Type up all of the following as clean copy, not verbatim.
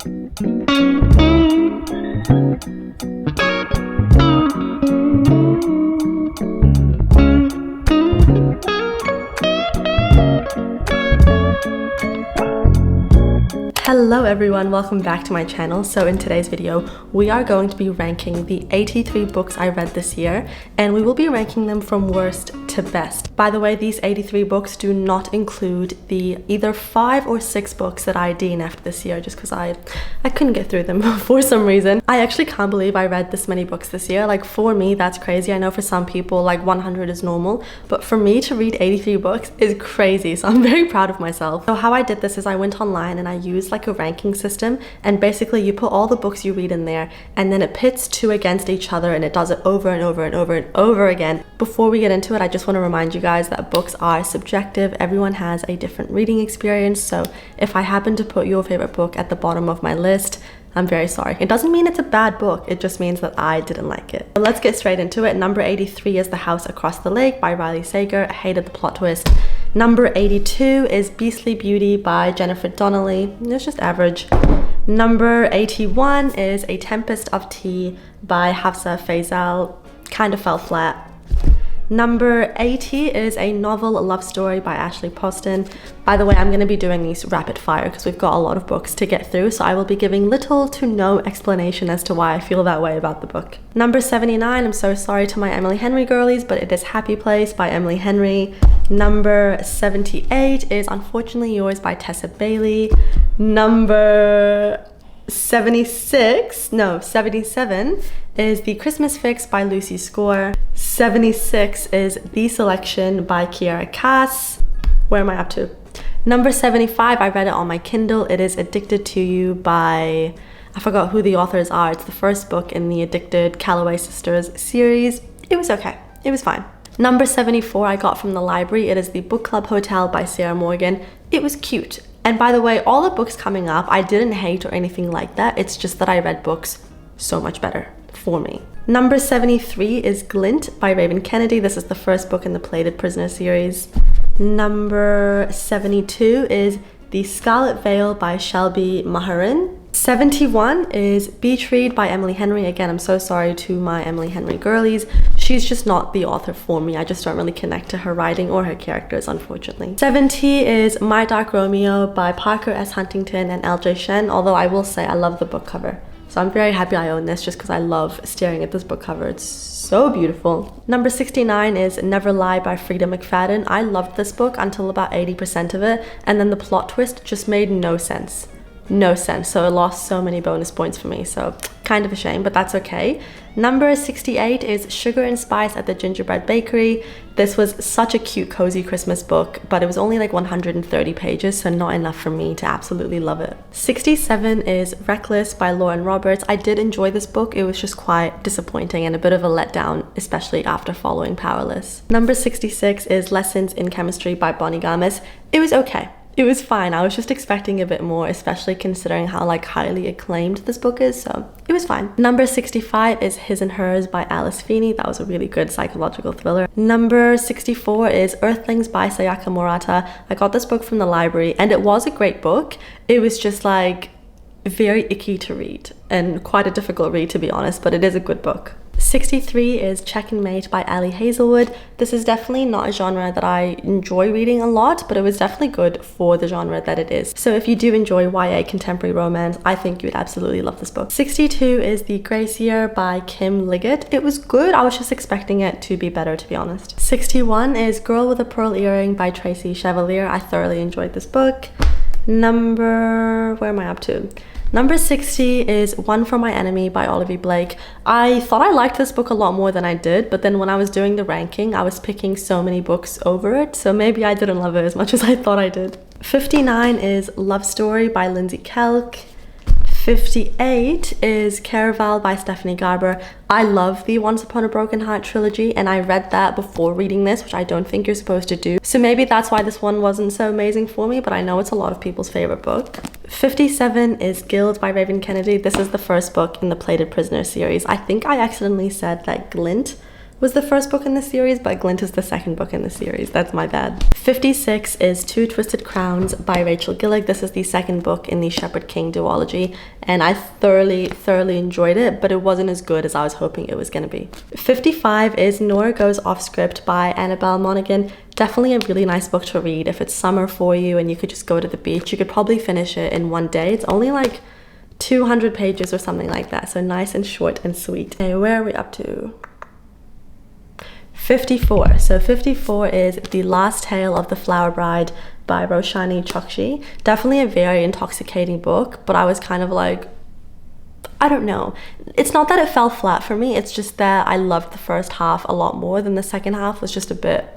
Hello everyone, welcome back to my channel. So in today's video, we are going to be ranking the 83 books I read this year, and we will be ranking them from worst to best. By the way, these 83 books do not include the either 5 or 6 books that I DNF'd this year just because I couldn't get through them for some reason. I actually can't believe I read this many books this year. Like, for me, that's crazy. I know for some people like 100 is normal, but for me to read 83 books is crazy, so I'm very proud of myself. So how I did this is I went online and I used like a ranking system, and basically you put all the books you read in there and then it pits 2 against each other, and it does it over and over and over and over again. Before we get into it, I just want to remind you guys that books are subjective. Everyone has a different reading experience, so if I happen to put your favorite book at the bottom of my list, I'm very sorry. It doesn't mean it's a bad book, it just means that I didn't like it. But let's get straight into it. Number 83 is The House Across the Lake by Riley Sager. I hated the plot twist. Number 82 is Beastly Beauty by Jennifer Donnelly. It's just average. Number 81 is A Tempest of Tea by Hafsa Faisal. Kind of fell flat. Number 80 is A Novel Love Story by Ashley Poston. By the way, I'm going to be doing these rapid fire because we've got a lot of books to get through, so I will be giving little to no explanation as to why I feel that way about the book. Number 79, I'm so sorry to my Emily Henry girlies, but it is Happy Place by Emily Henry. Number 78 is Unfortunately Yours by Tessa Bailey. Number 77 is The Christmas Fix by Lucy Score. 76 is The Selection by Kiara Cass. Where am I up to? Number 75, I read it on my Kindle. It is Addicted to You by, I forgot who the authors are. It's the first book in the Addicted Calloway Sisters series. It was okay. It was fine. Number 74 I got from the library. It is The Book Club Hotel by Sarah Morgan. It was cute. And by the way, all the books coming up, I didn't hate or anything like that. It's just that I read books so much better for me. Number 73 is Glint by Raven Kennedy. This is the first book in the Plated Prisoner series. Number 72 is The Scarlet Veil by Shelby Maharin. 71 is Beach Read by Emily Henry. Again, I'm so sorry to my Emily Henry girlies. She's just not the author for me. I just don't really connect to her writing or her characters, unfortunately. 70 is My Dark Romeo by Parker S. Huntington and LJ Shen, although I will say I love the book cover. So I'm very happy I own this just because I love staring at this book cover. It's so beautiful. Number 69 is Never Lie by Frida McFadden. I loved this book until about 80% of it, and then the plot twist just made no sense. No sense, so it lost so many bonus points for me, so kind of a shame, but that's okay. Number 68 is Sugar and Spice at the Gingerbread Bakery. This was such a cute, cozy Christmas book, but it was only like 130 pages, so not enough for me to absolutely love it. 67 is Reckless by Lauren Roberts. I did enjoy this book, it was just quite disappointing and a bit of a letdown, especially after following Powerless. Number 66 is Lessons in Chemistry by Bonnie Gamis. It was okay. It was fine. I was just expecting a bit more, especially considering how like highly acclaimed this book is, so it was fine. Number 65 is His and Hers by Alice Feeney. That was a really good psychological thriller. Number 64 is Earthlings by Sayaka Murata. I got this book from the library and it was a great book. It was just like very icky to read and quite a difficult read, to be honest, but it is a good book. 63 is Check and Mate by Ali Hazelwood. This is definitely not a genre that I enjoy reading a lot, but it was definitely good for the genre that it is. So if you do enjoy YA contemporary romance, I think you would absolutely love this book. 62 is The Gracier by Kim Liggett. It was good. I was just expecting it to be better, to be honest. 61 is Girl with a Pearl Earring by Tracy Chevalier. I thoroughly enjoyed this book. Where am I up to? Number 60 is One for My Enemy by Olivia Blake. I thought I liked this book a lot more than I did, but then when I was doing the ranking, I was picking so many books over it, so maybe I didn't love it as much as I thought I did. 59 is Love Story by Lindsay Kelk. 58 is Caraval by Stephanie Garber. I love the Once Upon a Broken Heart trilogy, and I read that before reading this, which I don't think you're supposed to do. So maybe that's why this one wasn't so amazing for me, but I know it's a lot of people's favorite book. 57 is Guild by Raven Kennedy. This is the first book in the Plated Prisoner series. I think I accidentally said that Glint was the first book in the series, but Glint is the second book in the series. That's my bad. 56 is Two Twisted Crowns by Rachel Gillig. This is the second book in the Shepherd King duology, and I thoroughly enjoyed it, but it wasn't as good as I was hoping it was going to be. 55 is Nora Goes Off Script by Annabelle Monaghan. Definitely a really nice book to read if it's summer for you and you could just go to the beach. You could probably finish it in one day. It's only like 200 pages or something like that, so nice and short and sweet. Okay, where are we up to? 54. So 54 is The Last Tale of the Flower Bride by Roshani Chokshi. Definitely a very intoxicating book, but I was kind of like, I don't know. It's not that it fell flat for me, it's just that I loved the first half a lot more than the second half was just a bit,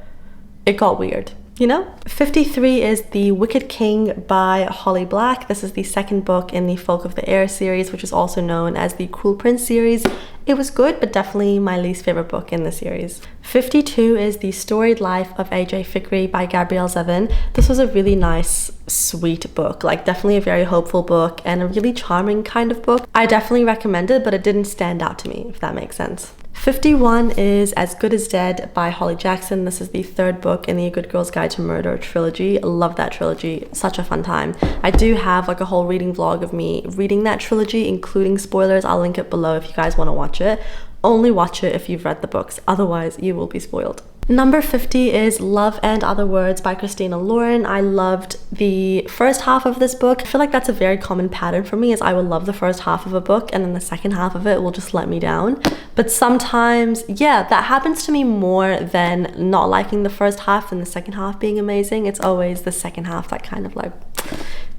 it got weird. You know? 53 is The Wicked King by Holly Black. This is the second book in the Folk of the Air series, which is also known as the Cruel Prince series. It was good, but definitely my least favorite book in the series. 52 is The Storied Life of A.J. Fikri by Gabrielle Zevin. This was a really nice, sweet book, like definitely a very hopeful book and a really charming kind of book. I definitely recommend it, but it didn't stand out to me, if that makes sense. 51 is As Good as Dead by Holly Jackson. This is the third book in the A Good Girl's Guide to Murder trilogy. Love that trilogy. Such a fun time. I do have like a whole reading vlog of me reading that trilogy, including spoilers. I'll link it below if you guys want to watch it. Only watch it if you've read the books, otherwise you will be spoiled. Number 50 is Love and Other Words by Christina Lauren. I loved the first half of this book. I feel like that's a very common pattern for me, is I will love the first half of a book and then the second half of it will just let me down. But sometimes, yeah, that happens to me more than not liking the first half and the second half being amazing. It's always the second half that kind of like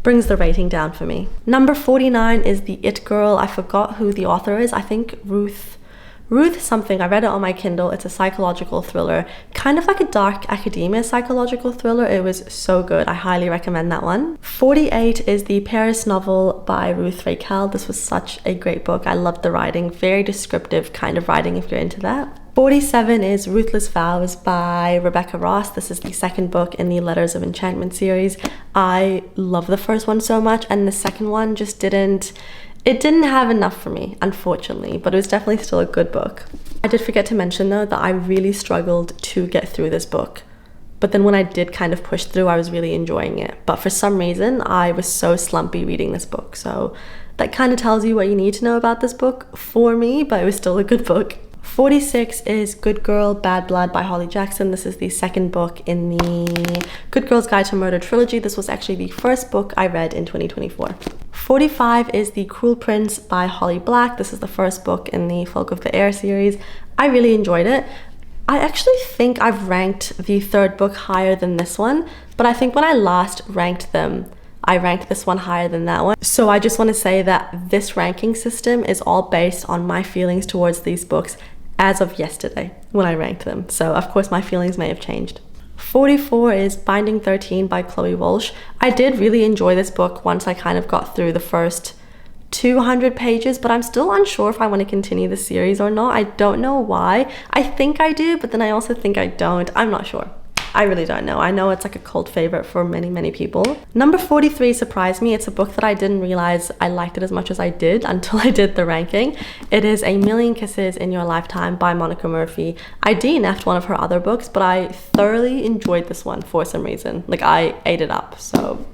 brings the rating down for me. Number 49 is The It Girl. I forgot who the author is. I think Ruth something. I read it on my Kindle. It's a psychological thriller, kind of like a dark academia psychological thriller. It was so good. I highly recommend that one. 48 is The Paris Novel by Ruth Raquel. This was such a great book. I loved the writing. Very descriptive kind of writing if you're into that. 47 is Ruthless Vows by Rebecca Ross. This is the second book in the Letters of Enchantment series. I love the first one so much, and the second one just didn't have enough for me, unfortunately, but it was definitely still a good book. I did forget to mention though that I really struggled to get through this book, but then when I did kind of push through, I was really enjoying it. But for some reason, I was so slumpy reading this book, so that kind of tells you what you need to know about this book for me, but it was still a good book. 46 is Good Girl, Bad Blood by Holly Jackson. This is the second book in the Good Girl's Guide to Murder trilogy. This was actually the first book I read in 2024. 45 is The Cruel Prince by Holly Black. This is the first book in the Folk of the Air series. I really enjoyed it. I actually think I've ranked the third book higher than this one, but I think when I last ranked them, I ranked this one higher than that one. So I just want to say that this ranking system is all based on my feelings towards these books as of yesterday when I ranked them. So of course my feelings may have changed. 44 is Binding 13 by Chloe Walsh. I did really enjoy this book once I kind of got through the first 200 pages, but I'm still unsure if I want to continue the series or not. I don't know why. I think I do, but then I also think I don't. I'm not sure. I really don't know. I know it's like a cult favorite for many people. Number 43 surprised me. It's a book that I didn't realize I liked it as much as I did until I did the ranking. It is A Million Kisses in Your Lifetime by Monica Murphy. I DNF'd one of her other books, but I thoroughly enjoyed this one for some reason. Like, I ate it up, so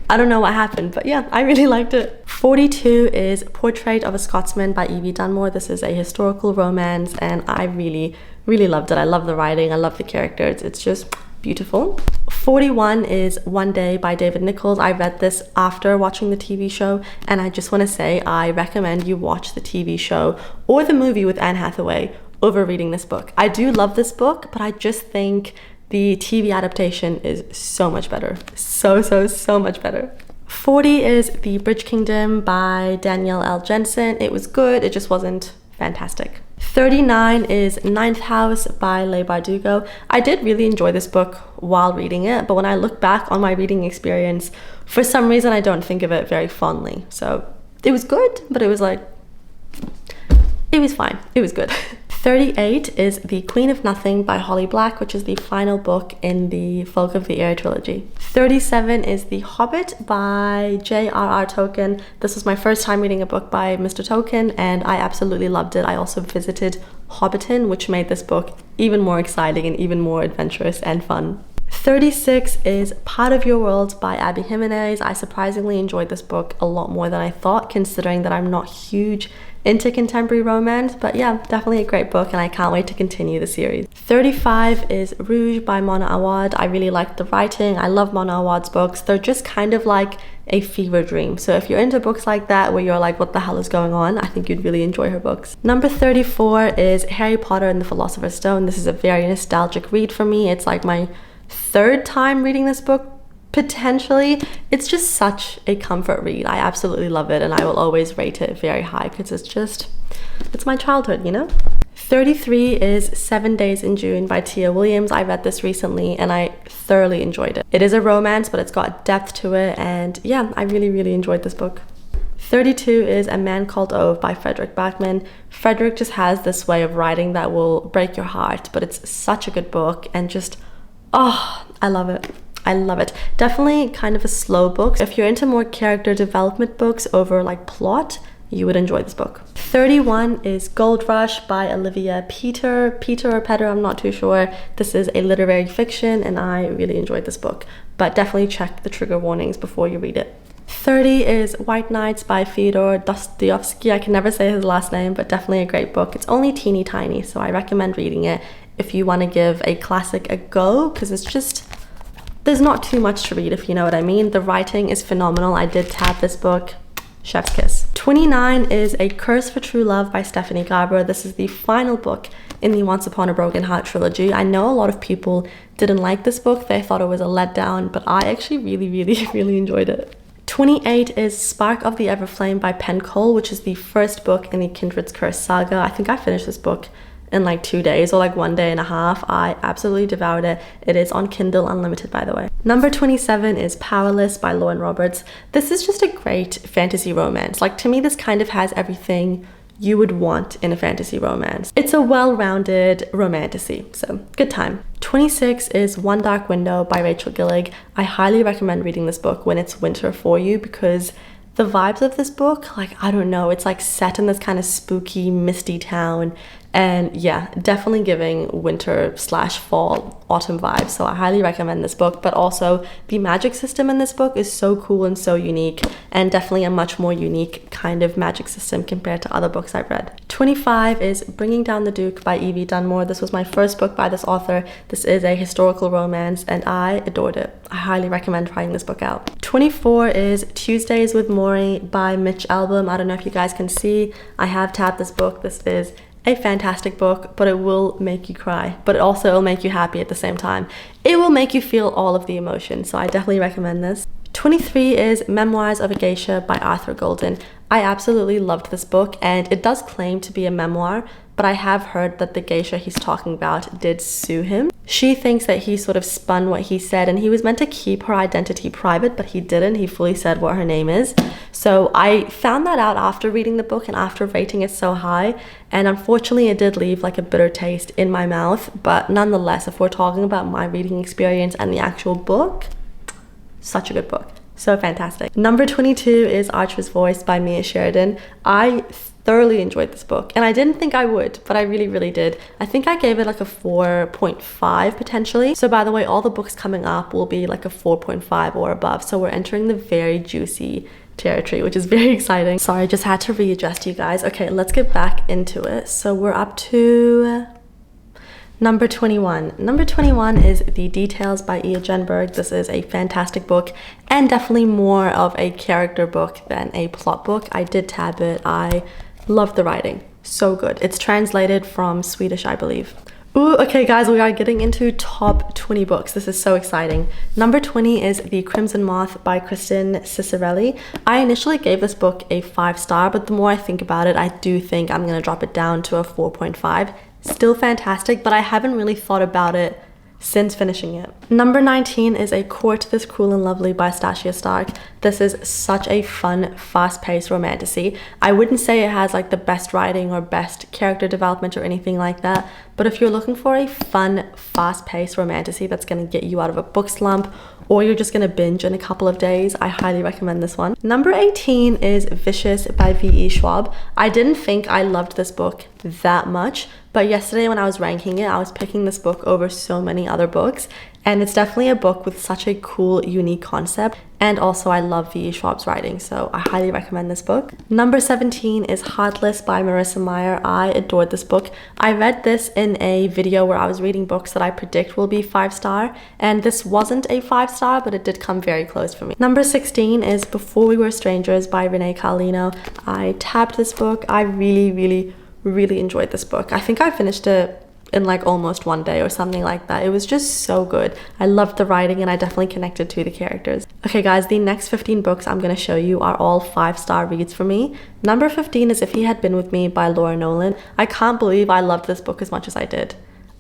I don't know what happened, but yeah, I really liked it. 42 is Portrait of a Scotsman by Evie Dunmore. This is a historical romance and I really loved it. I love the writing, I love the characters. It's just beautiful. 41 is One Day by David Nichols. I read this after watching the TV show, and I just want to say I recommend you watch the TV show or the movie with Anne Hathaway over reading this book. I do love this book, but I just think the TV adaptation is so much better. So much better. 40 is The Bridge Kingdom by Danielle L. Jensen. It was good, it just wasn't fantastic. 39 is Ninth House by Leigh Bardugo. I did really enjoy this book while reading it, but when I look back on my reading experience, for some reason I don't think of it very fondly. So it was good, but it was like, it was fine. It was good. 38 is The Queen of Nothing by Holly Black, which is the final book in the Folk of the Air trilogy. 37 is The Hobbit by J.R.R. Tolkien. This was my first time reading a book by Mr. Tolkien, and I absolutely loved it. I also visited Hobbiton, which made this book even more exciting and even more adventurous and fun. 36 is Part of Your World by Abby Jimenez. I surprisingly enjoyed this book a lot more than I thought, considering that I'm not huge into contemporary romance, but yeah, definitely a great book, and I can't wait to continue the series. 35 is Rouge by Mona Awad. I really liked the writing. I love Mona Awad's books. They're just kind of like a fever dream. So if you're into books like that where you're like, what the hell is going on, I think you'd really enjoy her books. Number 34 is Harry Potter and the Philosopher's Stone. This is a very nostalgic read for me. It's like my third time reading this book, potentially. It's just such a comfort read. I absolutely love it, and I will always rate it very high because it's my childhood, you know? 33 is 7 Days in June by Tia Williams. I read this recently and I thoroughly enjoyed it. It is a romance, but it's got depth to it, and yeah, I really enjoyed this book. 32 is A Man Called Ove by Frederick Backman. Frederick just has this way of writing that will break your heart, but it's such a good book, and just, oh, I love it. I love it. Definitely kind of a slow book. If you're into more character development books over like plot, you would enjoy this book. 31 is Gold Rush by Olivia Peter or Petter, I'm not too sure. This is a literary fiction, and I really enjoyed this book, but definitely check the trigger warnings before you read it. 30 is White Nights by Fyodor Dostoevsky. I can never say his last name, but definitely a great book. It's only teeny tiny, so I recommend reading it if you want to give a classic a go, because it's just, there's not too much to read, if you know what I mean. The writing is phenomenal. I did tab this book. Chef's kiss. 29 is A Curse for True Love by Stephanie Garber. This is the final book in the Once Upon a Broken Heart trilogy. I know a lot of people didn't like this book. They thought it was a letdown, but I actually really enjoyed it. 28 is Spark of the Everflame by Penn Cole, which is the first book in the Kindred's Curse saga. I think I finished this book in like 2 days or like 1 day and a half. I absolutely devoured it. It is on Kindle Unlimited, by the way. Number 27 is Powerless by Lauren Roberts. This is just a great fantasy romance. Like, to me, this kind of has everything you would want in a fantasy romance. It's a well-rounded romantasy, so good time. 26 is One Dark Window by Rachel Gillig. I highly recommend reading this book when it's winter for you, because the vibes of this book, like, I don't know, it's like set in this kind of spooky, misty town, and yeah, definitely giving winter / fall, autumn vibes. So I highly recommend this book, but also the magic system in this book is so cool and so unique, and definitely a much more unique kind of magic system compared to other books I've read. 25 is Bringing Down the Duke by Evie Dunmore. This was my first book by this author. This is a historical romance, and I adored it. I highly recommend trying this book out. 24 is Tuesdays with Maury by Mitch Albom. I don't know if you guys can see, I have tabbed this book. This is a fantastic book, but it will make you cry, but it also will make you happy at the same time. It will make you feel all of the emotions, so I definitely recommend this. 23 is Memoirs of a Geisha by Arthur Golden. I absolutely loved this book, and it does claim to be a memoir, but I have heard that the geisha he's talking about did sue him. She thinks that he sort of spun what he said, and he was meant to keep her identity private, but he didn't. He fully said what her name is. So I found that out after reading the book and after rating it so high, and unfortunately it did leave like a bitter taste in my mouth. But nonetheless, if we're talking about my reading experience and the actual book, such a good book. So fantastic. Number 22 is Archer's Voice by Mia Sheridan. I thoroughly enjoyed this book, and I didn't think I would, but I really did. I think I gave it like a 4.5 potentially. So by the way, all the books coming up will be like a 4.5 or above. So we're entering the very juicy territory, which is very exciting. Sorry, I just had to readjust, you guys. Okay, let's get back into it. So we're up to number 21. Number 21 is The Details by Ia Genberg. This is a fantastic book, and definitely more of a character book than a plot book. I did tab it. I love the writing. So good. It's translated from Swedish, I believe. Ooh, okay guys, we are getting into top 20 books. This is so exciting. Number 20 is The Crimson Moth by Kristen Cicerelli. I initially gave this book a 5-star, but the more I think about it, I do think I'm gonna drop it down to a 4.5. Still fantastic, but I haven't really thought about it since finishing it. Number 19 is A Court This Cruel and Lovely by Stasia Stark. This is such a fun, fast-paced romantasy. I wouldn't say it has like the best writing or best character development or anything like that, but if you're looking for a fun, fast-paced romantasy that's going to get you out of a book slump, or you're just going to binge in a couple of days, I highly recommend this one. Number 18 is Vicious by V.E. Schwab. I didn't think I loved this book that much, but yesterday when I was ranking it, I was picking this book over so many other books, and it's definitely a book with such a cool, unique concept, and also I love V.E. Schwab's writing, so I highly recommend this book. Number 17 is Artlist by Marissa Meyer. I adored this book. I read this in a video where I was reading books that I predict will be 5-star, and this wasn't a 5-star, but it did come very close for me. Number 16 is Before We Were Strangers by Renee Carlino. I tabbed this book. I really enjoyed this book. I think I finished it in like almost one day or something like that. It was just so good. I loved the writing and I definitely connected to the characters. Okay guys, the next 15 books I'm going to show you are all 5-star reads for me. Number 15 is If He Had Been With Me by Laura Nolan. I can't believe I loved this book as much as I did.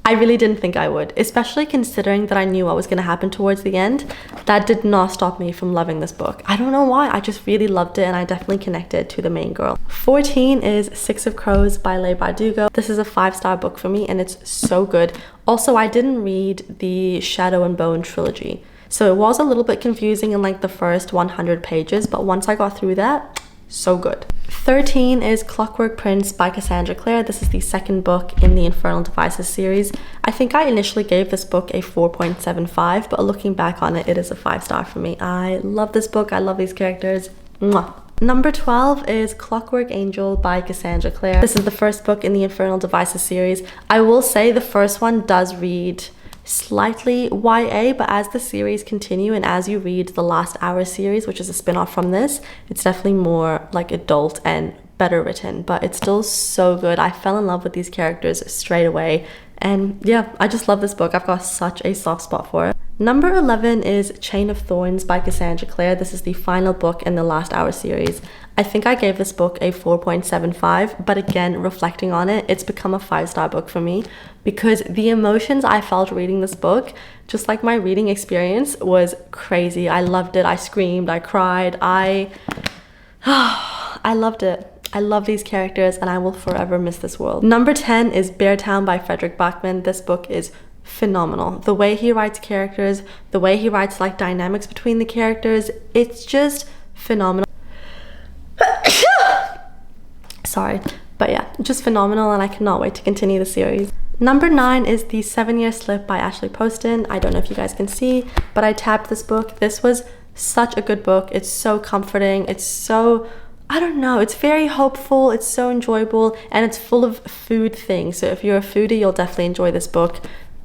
I really didn't think I would, especially considering that I knew what was going to happen towards the end. That did not stop me from loving this book. I don't know why, I just really loved it and I definitely connected to the main girl. 14 is Six of Crows by Leigh Bardugo. This is a 5-star book for me and it's so good. Also, I didn't read the Shadow and Bone trilogy, so it was a little bit confusing in like the first 100 pages, but once I got through that, so good. 13 is Clockwork Prince by Cassandra Clare. This is the second book in the Infernal Devices series. I think I initially gave this book a 4.75, but looking back on it, it is a 5-star for me. I love this book. I love these characters. Mwah. Number 12 is Clockwork Angel by Cassandra Clare. This is the first book in the Infernal Devices series. I will say the first one does read slightly YA, but as the series continue and as you read the Last Hour series, which is a spin-off from this, it's definitely more like adult and better written, but it's still so good. I fell in love with these characters straight away, and yeah, I just love this book. I've got such a soft spot for it. Number 11 is Chain of Thorns by Cassandra Clare. This is the final book in the Last Hour series. I think I gave this book a 4.75, but again, reflecting on it, it's become a 5-star book for me because the emotions I felt reading this book, just like my reading experience, was crazy. I loved it. I screamed, I cried, I loved it. I love these characters and I will forever miss this world. Number 10 is Beartown by Frederick Bachman. This book is phenomenal. The way he writes characters, the way he writes like dynamics between the characters, it's just phenomenal. Sorry, but yeah, just phenomenal and I cannot wait to continue the series. Number 9 is The 7-Year Slip by Ashley Poston. I don't know if you guys can see, but I tabbed this book. This was such a good book. It's so comforting. It's so, I don't know, it's very hopeful. It's so enjoyable and it's full of food things. So if you're a foodie, you'll definitely enjoy this book.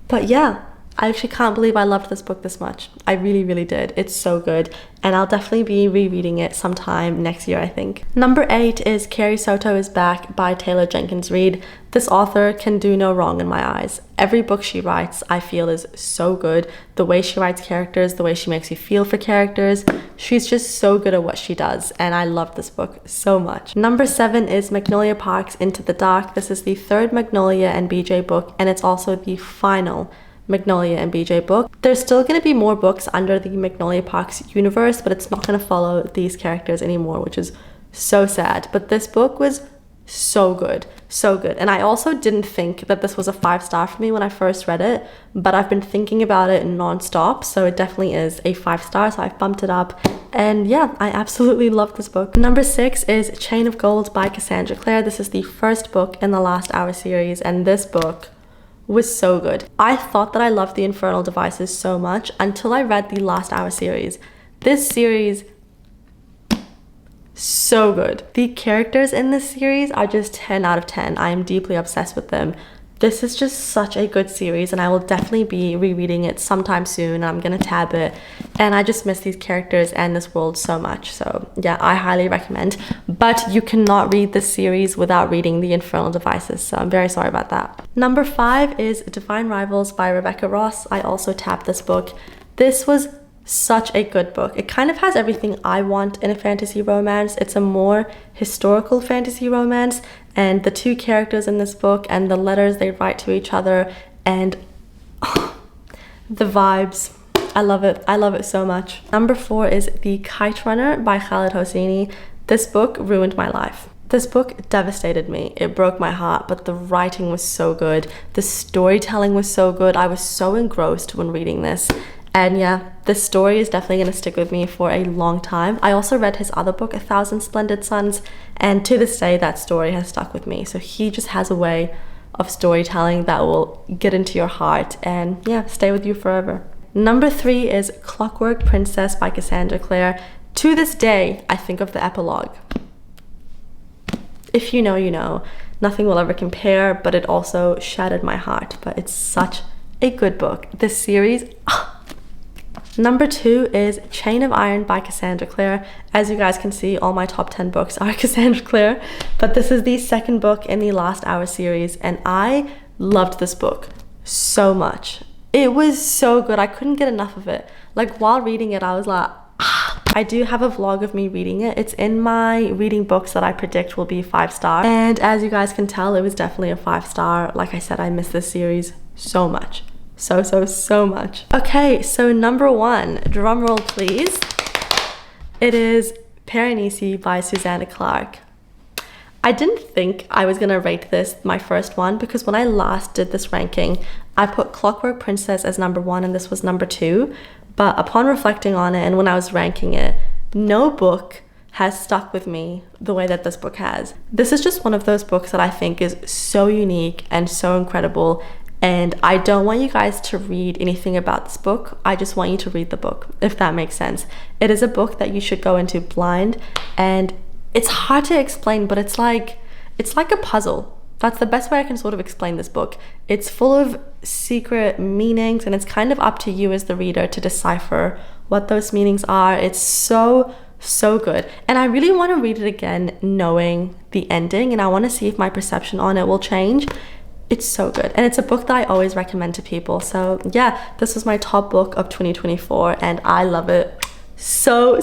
But yeah, I actually can't believe I loved this book this much. I really did. It's so good. And I'll definitely be rereading it sometime next year, I think. Number 8 is Carrie Soto is Back by Taylor Jenkins Reid. This author can do no wrong in my eyes. Every book she writes, I feel, is so good. The way she writes characters, the way she makes you feel for characters. She's just so good at what she does. And I love this book so much. Number 7 is Magnolia Park's Into the Dark. This is the 3rd Magnolia and BJ book, and it's also the final Magnolia and BJ book. There's still going to be more books under the Magnolia Parks universe, but it's not going to follow these characters anymore, which is so sad. But this book was so good, so good. And I also didn't think that this was a 5-star for me when I first read it, but I've been thinking about it non-stop, so it definitely is a 5-star, so I've bumped it up. And yeah, I absolutely love this book. Number 6 is Chain of Gold by Cassandra Clare. This is the first book in the Last Hour series, and this book was so good. I thought that I loved the Infernal Devices so much until I read the Last Hour series. This series, so good. The characters in this series are just 10 out of 10. I am deeply obsessed with them. This is just such a good series and I will definitely be rereading it sometime soon. I'm gonna tab it and I just miss these characters and this world so much. So yeah, I highly recommend. But you cannot read this series without reading the Infernal Devices, so I'm very sorry about that. Number 5 is Divine Rivals by Rebecca Ross. I also tabbed this book. This was such a good book. It kind of has everything I want in a fantasy romance. It's a more historical fantasy romance, and the 2 characters in this book and the letters they write to each other and the vibes. I love it. I love it so much. Number 4 is The Kite Runner by Khaled Hosseini. This book ruined my life. This book devastated me. It broke my heart, but the writing was so good. The storytelling was so good. I was so engrossed when reading this. And yeah, this story is definitely going to stick with me for a long time. I also read his other book, A Thousand Splendid Suns, and to this day, that story has stuck with me. So he just has a way of storytelling that will get into your heart and yeah, stay with you forever. Number 3 is Clockwork Princess by Cassandra Clare. To this day, I think of the epilogue. If you know, you know. Nothing will ever compare, but it also shattered my heart. But it's such a good book. This series... Number 2 is Chain of Iron by Cassandra Clare. As you guys can see, all my top 10 books are Cassandra Clare, but this is the second book in the Last Hour series, and I loved this book so much. It was so good. I couldn't get enough of it. Like, while reading it, I was like, I do have a vlog of me reading it. It's in my reading books that I predict will be 5-star. And as you guys can tell, it was definitely a 5-star. Like I said, I miss this series so much. So much. Okay, so number 1, drum roll please. It is Piranesi by Susanna Clarke. I didn't think I was gonna rate this my first one because when I last did this ranking, I put Clockwork Princess as number 1 and this was number 2. But upon reflecting on it and when I was ranking it, no book has stuck with me the way that this book has. This is just one of those books that I think is so unique and so incredible. And I don't want you guys to read anything about this book. I just want you to read the book, if that makes sense. It is a book that you should go into blind, and it's hard to explain, but it's like a puzzle. That's the best way I can sort of explain this book. It's full of secret meanings, and it's kind of up to you as the reader to decipher what those meanings are. It's so good. And I really want to read it again knowing the ending, and I want to see if my perception on it will change. It's so good, and it's a book that I always recommend to people. So yeah, this was my top book of 2024 and I love it so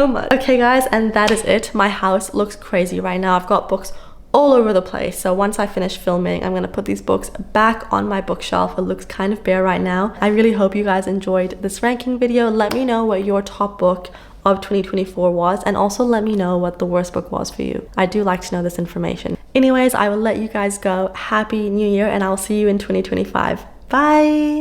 much. Okay guys, and that is it. My house looks crazy right now. I've got books all over the place, so once I finish filming, I'm gonna put these books back on my bookshelf. It looks kind of bare right now. I really hope you guys enjoyed this ranking video. Let me know what your top book of 2024 was, and also let me know what the worst book was for you. I do like to know this information. Anyways, I will let you guys go. Happy New Year, and I'll see you in 2025. Bye!